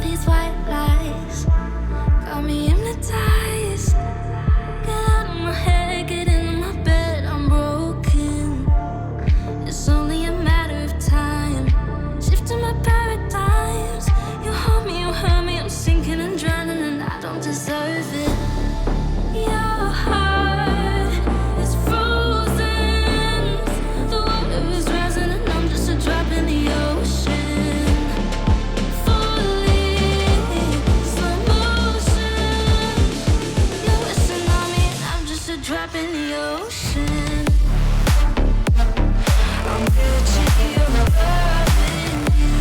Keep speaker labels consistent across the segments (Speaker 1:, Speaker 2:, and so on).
Speaker 1: these white lies got me hypnotized. Get out of my head, get into my bed, I'm broken. It's only a matter of time. Shifting my paradigms. You hold me, you hurt me, I'm sinking and drowning, and I don't deserve it. Your heart is frozen. The water is rising, and I'm just a drop in the ocean. Falling, slow motion. You're a tsunami, and I'm just a drop in the ocean. I'm guilty of loving you.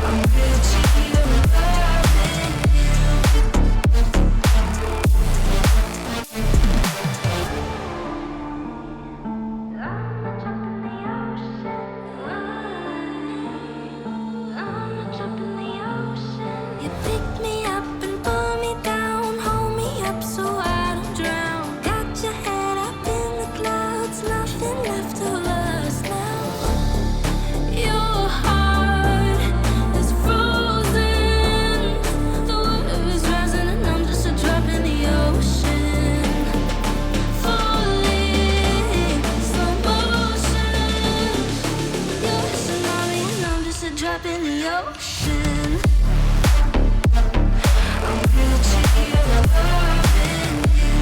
Speaker 1: I'm guilty of loving you. I'm a drop in the ocean. I'm a drop in the ocean. You pick me up and pull me down, hold me up so I don't drown. Got your head up in the clouds, nothing left of us now. Your heart is frozen. The water is rising, and I'm just a drop in the ocean. Falling, slow motion. You're a tsunami, and I'm just a drop in the ocean. I'm guilty of loving you.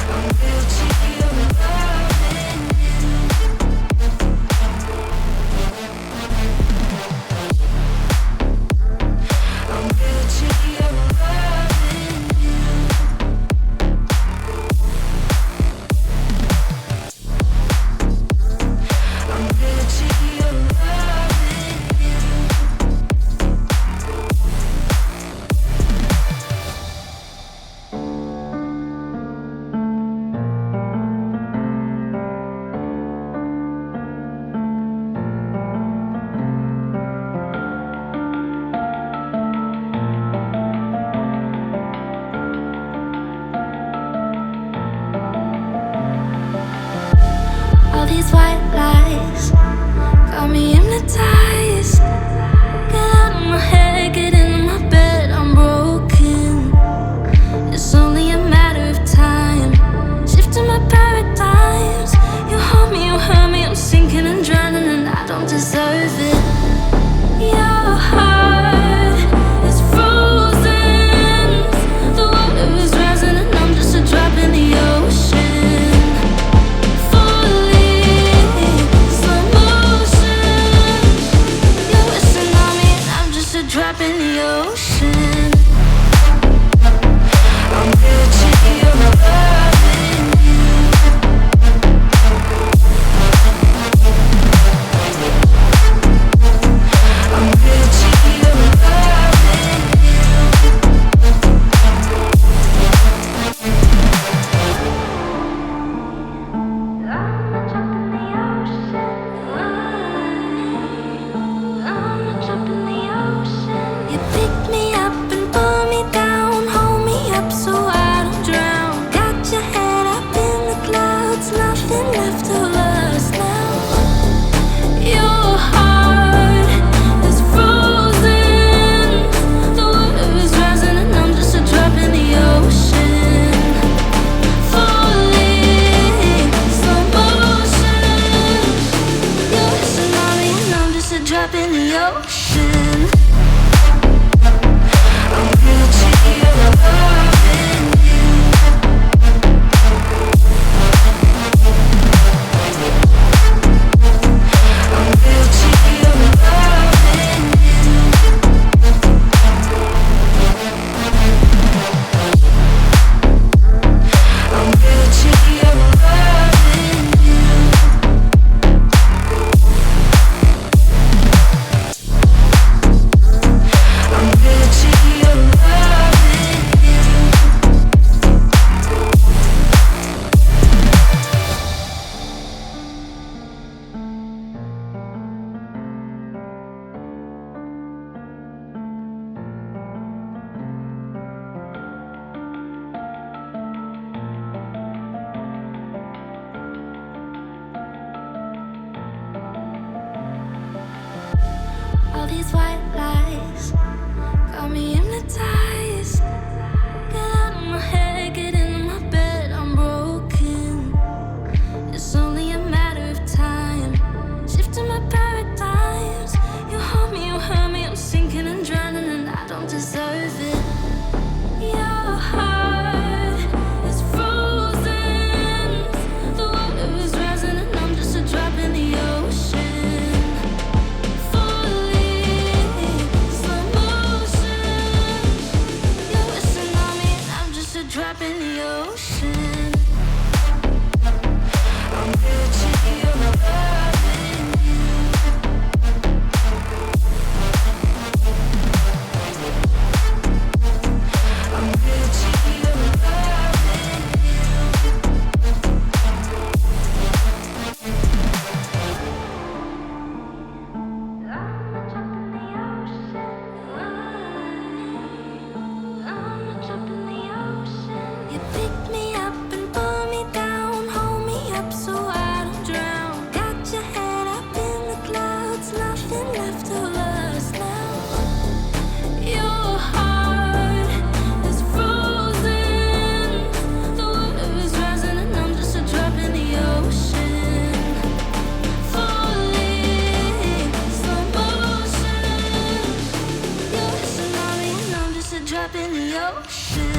Speaker 1: I'm guilty of loving you. I'm guilty of loving you. I'm guilty of loving you. All these white lies got me hypnotized. Get out of my head, get into my bed, I'm broken. It's only a matter of time. Shifting my paradigms. You hold me, you hurt me, I'm sinking and drowning, and I don't deserve it. Your heart is frozen. The water is rising, and I'm just a drop in the ocean. Falling, slow motion. You're a tsunami, and I'm just a drop in the ocean. I'm guilty of loving you. I'm guilty of loving you. I'm a drop in the ocean. I'm a drop in the ocean. You pick me up ocean.